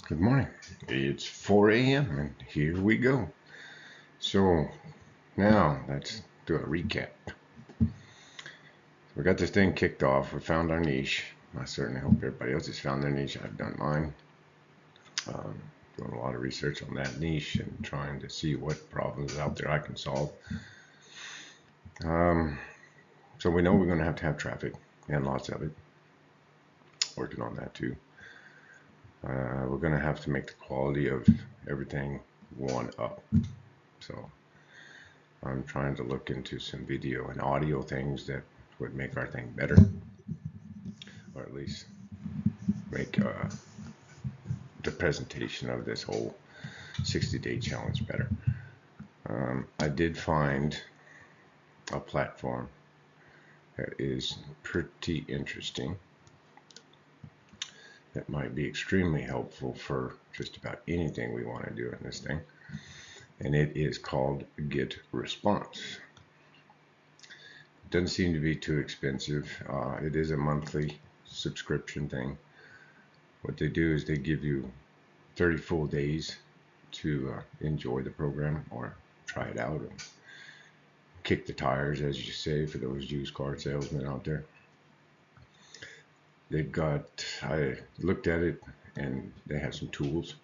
Good morning. It's 4 a.m. and here we go. So now let's do a recap. We got this thing kicked off. We found our niche. I certainly hope everybody else has found their niche. I've done mine. Um, Doing a lot of research on that niche and trying to see what problems out there I can solve. Um, so we know we're going to have traffic and lots of it. Working on that too. We're going to have to make the quality of everything one up. So I'm trying to look into some video and audio things that would make our thing better, or at least make the presentation of this whole 60-day challenge better. I did find a platform that is pretty interesting that might be extremely helpful for just about anything we want to do in this thing, and it is called GetResponse. Doesn't seem to be too expensive. It is a monthly subscription thing. What they do is they give you 30 full days to enjoy the program or try it out and kick the tires, as you say, for those used car salesmen out there. I looked at it and they have some tools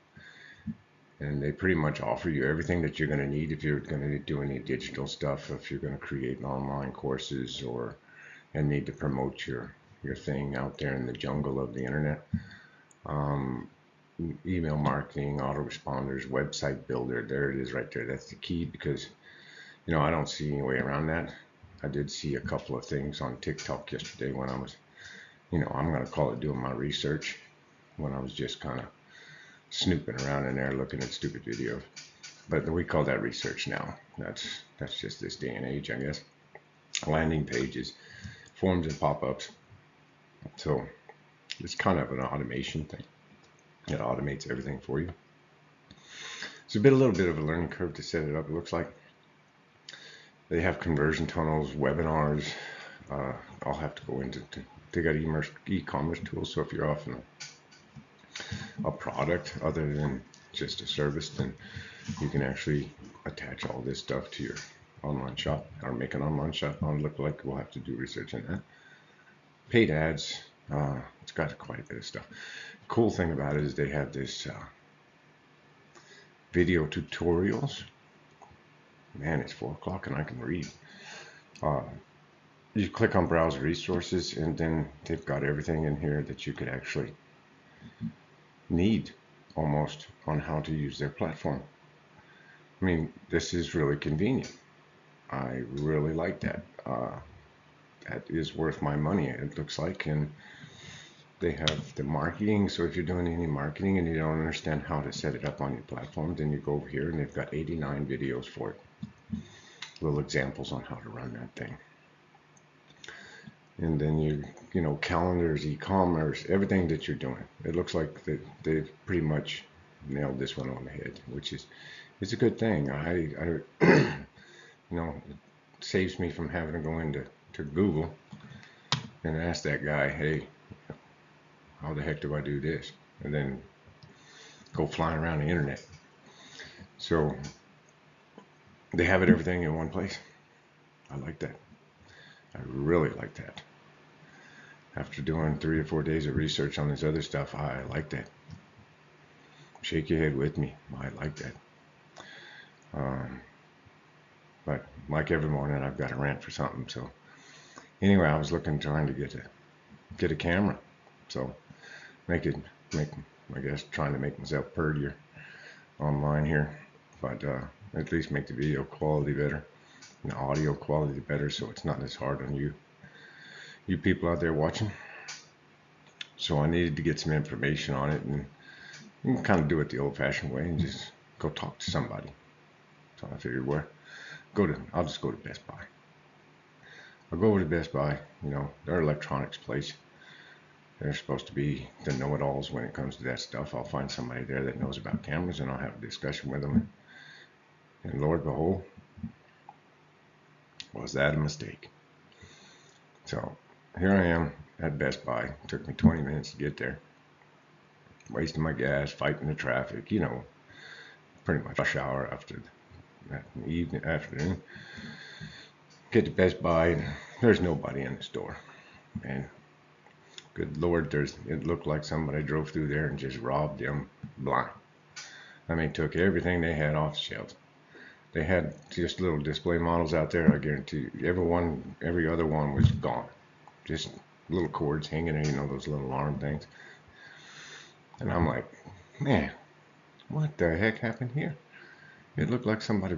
and they pretty much offer you everything that you're going to need if you're going to do any digital stuff, if you're going to create online courses or and need to promote your thing out there in the jungle of the internet. Um, Email marketing, autoresponders, website builder. There it is right there. That's the key because, I don't see any way around that. I did see a couple of things on TikTok yesterday when I was, I'm going to call it doing my research when I was just kind of snooping around in there looking at stupid videos. But we call that research now. That's just this day and age, I guess. Landing pages, forms and pop-ups. So it's kind of an automation thing. It automates everything for you. It's a little bit of a learning curve to set it up. It looks like they have conversion tunnels, webinars. I'll have to go into. They got e-commerce tools. So if you're offering a product other than just a service, then you can actually attach all this stuff to your online shop or make an online shop. I'll look like we'll have to do research on that. Paid ads. It's got quite a bit of stuff. Cool thing about it is they have this video tutorials. Man, it's 4 o'clock and I can read. You click on browse resources and then they've got everything in here that you could actually need almost on how to use their platform. I mean, this is really convenient. I really like that. That is worth my money, it looks like. And they have the marketing. So if you're doing any marketing and you don't understand how to set it up on your platform, then you go over here and they've got 89 videos for it. Little examples on how to run that thing. And then calendars, e-commerce, everything that you're doing. It looks like they've pretty much nailed this one on the head, which is it's a good thing. I it saves me from having to go into Google and ask that guy, hey, how the heck do I do this? And then go flying around the internet. So they have everything in one place. I like that. I really like that. After doing 3 or 4 days of research on this other stuff, I like that. Shake your head with me. I like that. But like every morning, I've got a rant for something. So anyway, I was trying to get a camera. So I guess trying to make myself prettier online here, but at least make the video quality better and the audio quality better, so it's not as hard on you people out there watching. So I needed to get some information on it, and you can kind of do it the old-fashioned way and just go talk to somebody. So I figured, I'll just go to Best Buy. I'll go over to Best Buy, their electronics place. They're supposed to be the know-it-alls when it comes to that stuff. I'll find somebody there that knows about cameras, and I'll have a discussion with them. And Lord behold, was that a mistake? So here I am at Best Buy. It took me 20 minutes to get there. wasting my gas, fighting the traffic, you know, pretty much rush hour after that evening, afternoon. Get to Best Buy, and there's nobody in the store. And good Lord, it looked like somebody drove through there and just robbed them blind. I mean, took everything they had off the shelves. They had just little display models out there. I guarantee you, every other one was gone. Just little cords hanging in, you know, those little arm things. And I'm like, man, what the heck happened here? It looked like somebody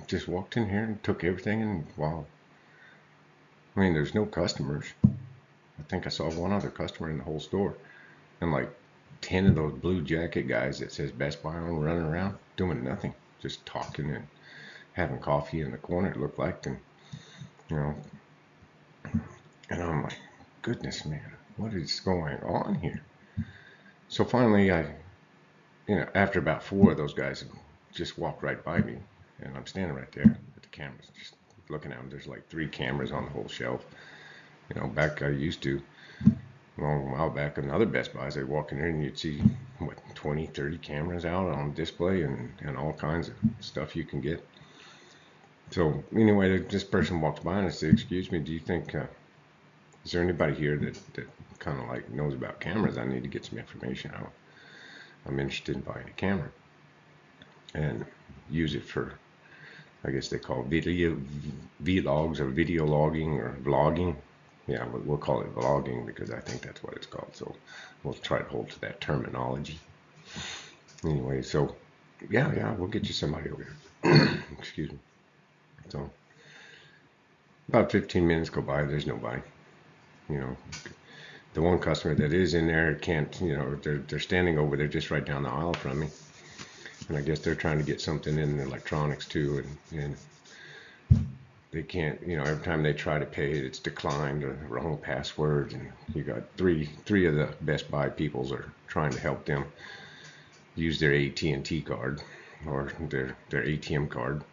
just walked in here and took everything, and wow. I mean, there's no customers. I think I saw one other customer in the whole store. And like 10 of those blue jacket guys that says Best Buy on running around doing nothing, just talking and having coffee in the corner, it looked like. And, you know, and I'm like, goodness, man, what is going on here? So finally, after about 4 of those guys just walked right by me, and I'm standing right there at the cameras, just looking at them. There's like 3 cameras on the whole shelf. You know, back I used to, a long while back, another Best Buys, I'd walk in here and you'd see, 20, 30 cameras out on display and all kinds of stuff you can get. So anyway, this person walks by and I said, excuse me, do you think, is there anybody here that kind of like knows about cameras? I need to get some information out. I'm interested in buying a camera and use it for, I guess they call video vlogs or video logging or vlogging. Yeah, we'll call it vlogging because I think that's what it's called. So we'll try to hold to that terminology. Anyway, so yeah, we'll get you somebody over here. Excuse me. So about 15 minutes go by, there's nobody. You know, the one customer that is in there can't, you know, they're standing over there just right down the aisle from me. And I guess they're trying to get something in the electronics too, and they can't, you know, every time they try to pay it, it's declined or wrong password. And you got three of the Best Buy peoples are trying to help them use their AT&T card or their ATM card.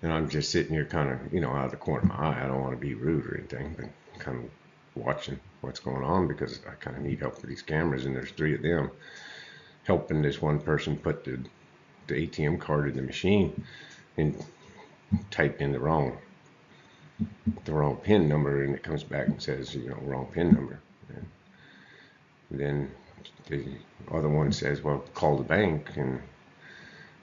And I'm just sitting here kind of, you know, out of the corner of my eye. I don't want to be rude or anything, but kind of watching what's going on because I kind of need help with these cameras. And there's 3 of them helping this one person put the ATM card in the machine and type in the wrong PIN number, and it comes back and says, you know, wrong PIN number. And then the other one says, well, call the bank. And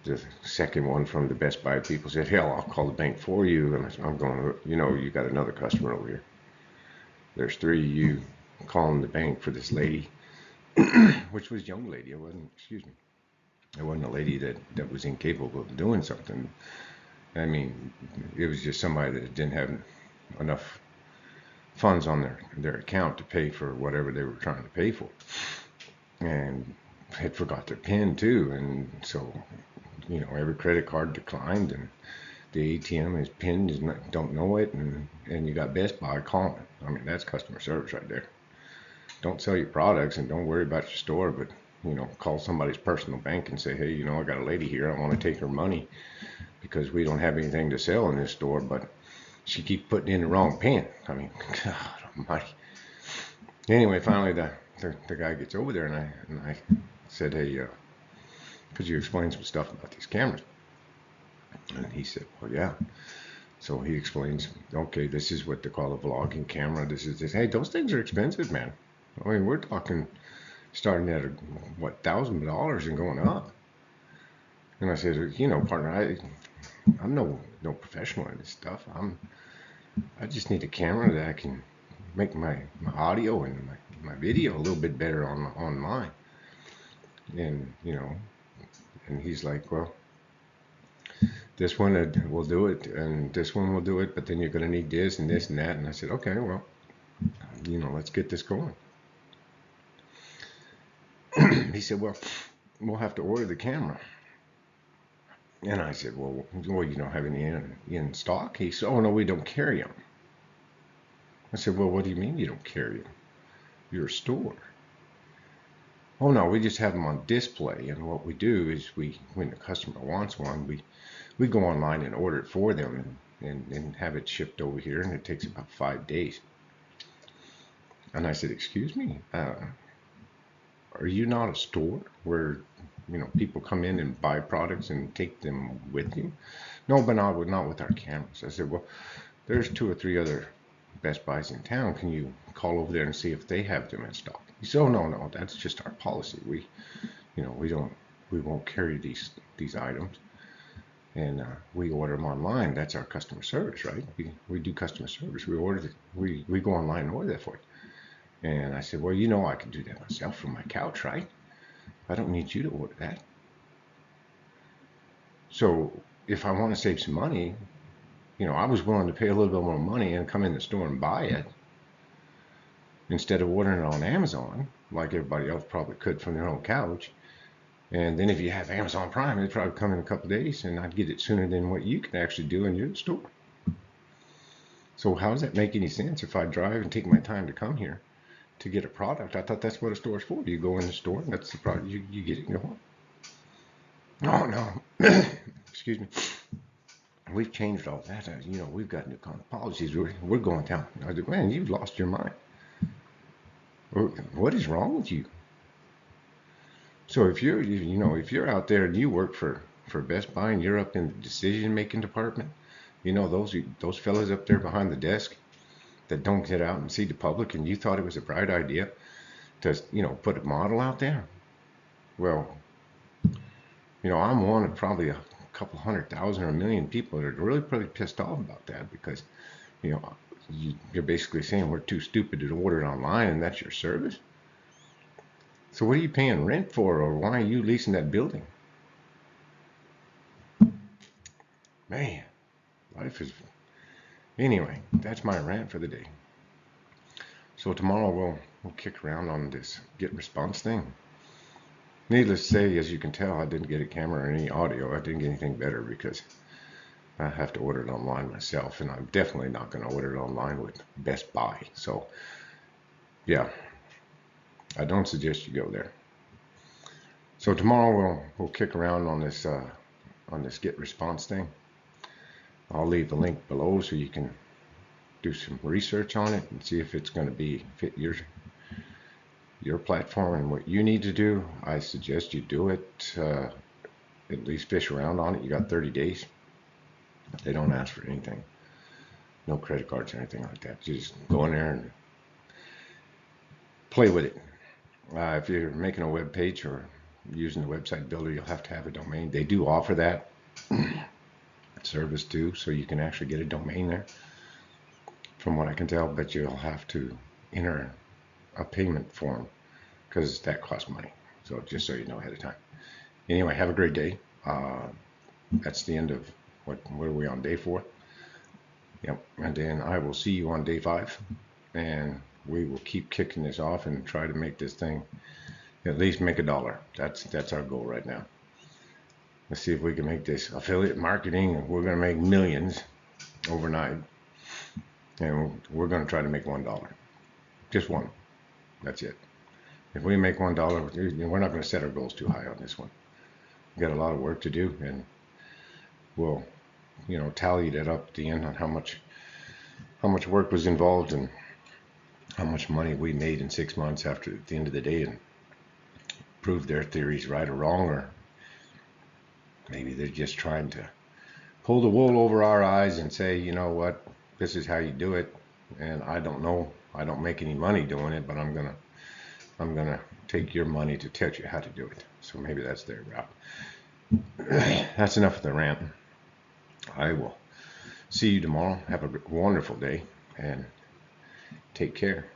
the second one from the Best Buy people said, hell, I'll call the bank for you. And I'm going, you know, you got another customer over here. There's 3 of you calling the bank for this lady, which was a young lady. It wasn't a lady that was incapable of doing something. I mean, it was just somebody that didn't have enough funds on their account to pay for whatever they were trying to pay for, and had forgot their PIN too. And so, you know, every credit card declined, and the ATM is pinned, don't know it, and you got Best Buy calling. I mean, that's customer service right there. Don't sell your products and don't worry about your store, but, you know, call somebody's personal bank and say, hey, you know, I got a lady here, I want to take her money because we don't have anything to sell in this store, but she keeps putting in the wrong PIN. I mean, God almighty. Anyway, finally the guy gets over there, and I said, hey, could you explain some stuff about these cameras? And he said, well, yeah. So he explains, okay, this is what they call a vlogging camera. This is this. Hey, those things are expensive, man. I mean, we're talking starting at $1,000 and going up. And I said, you know, partner, I'm no professional in this stuff. I just need a camera that I can make my audio and my video a little bit better on mine. And, you know, and he's like, well, this one will do it, and this one will do it, but then you're going to need this and this and that. And I said, okay, well, you know, let's get this going. He said, well, we'll have to order the camera. And I said, well, you don't have any in stock? He said, oh, no, we don't carry them. I said, well, what do you mean you don't carry them? You're a store. Oh, no, we just have them on display. And what we do is when the customer wants one, we go online and order it for them and have it shipped over here, and it takes about 5 days. And I said, excuse me, are you not a store where, people come in and buy products and take them with you? No, but not with our cameras. I said, well, there's 2 or 3 other Best Buys in town. Can you call over there and see if they have them in stock? He said, oh, no, that's just our policy. We won't carry these items, and we order them online. That's our customer service, right? We do customer service. We go online and order that for you. And I said, well, I can do that myself from my couch, right? I don't need you to order that. So if I want to save some money, I was willing to pay a little bit more money and come in the store and buy it instead of ordering it on Amazon, like everybody else probably could from their own couch. And then if you have Amazon Prime, it'd probably come in a couple of days, and I'd get it sooner than what you can actually do in your store. So how does that make any sense if I drive and take my time to come here to get a product? I thought that's what a store is for. You go in the store, and that's the product. You get it and go home. No. Excuse me. We've changed all that. We've got new kind of policies. We're going down. I said, man, you've lost your mind. What is wrong with you? So if you're out there and you work for Best Buy and you're up in the decision-making department, those fellas up there behind the desk that don't get out and see the public, and you thought it was a bright idea to, put a model out there. Well, I'm one of probably a couple 100,000 or 1 million people that are really pretty pissed off about that, because, you're basically saying we're too stupid to order it online, and that's your service. So what are you paying rent for, or why are you leasing that building? Man, life is... Anyway, that's my rant for the day. So tomorrow we'll kick around on this get response thing. Needless to say, as you can tell, I didn't get a camera or any audio. I didn't get anything better because I have to order it online myself, and I'm definitely not going to order it online with Best Buy. So, yeah, I don't suggest you go there. So tomorrow we'll kick around on this get response thing. I'll leave the link below so you can do some research on it and see if it's going to fit your platform and what you need to do. I suggest you do it. At least fish around on it. You got 30 days. They don't ask for anything. No credit cards or anything like that. You just go in there and play with it. If you're making a web page or using the website builder, you'll have to have a domain. They do offer that service too, so you can actually get a domain there, from what I can tell, but you'll have to enter a payment form because that costs money. So just so you know ahead of time. Anyway, have a great day. That's the end of what are we on, day 4? Yep. And then I will see you on day 5, and we will keep kicking this off and try to make this thing at least make $1. That's our goal right now. Let's see if we can make this affiliate marketing, and we're going to make millions overnight, and we're going to try to make $1. Just one. That's it. If we make $1, we're not going to set our goals too high on this one. We've got a lot of work to do, and we'll tally that up at the end on how much work was involved and how much money we made in 6 months at the end of the day, and prove their theories right or wrong, or maybe they're just trying to pull the wool over our eyes and say, you know what, this is how you do it, and I don't know, I don't make any money doing it, but I'm gonna take your money to teach you how to do it. So maybe that's their route. That's enough of the rant. I will see you tomorrow. Have a wonderful day, and take care.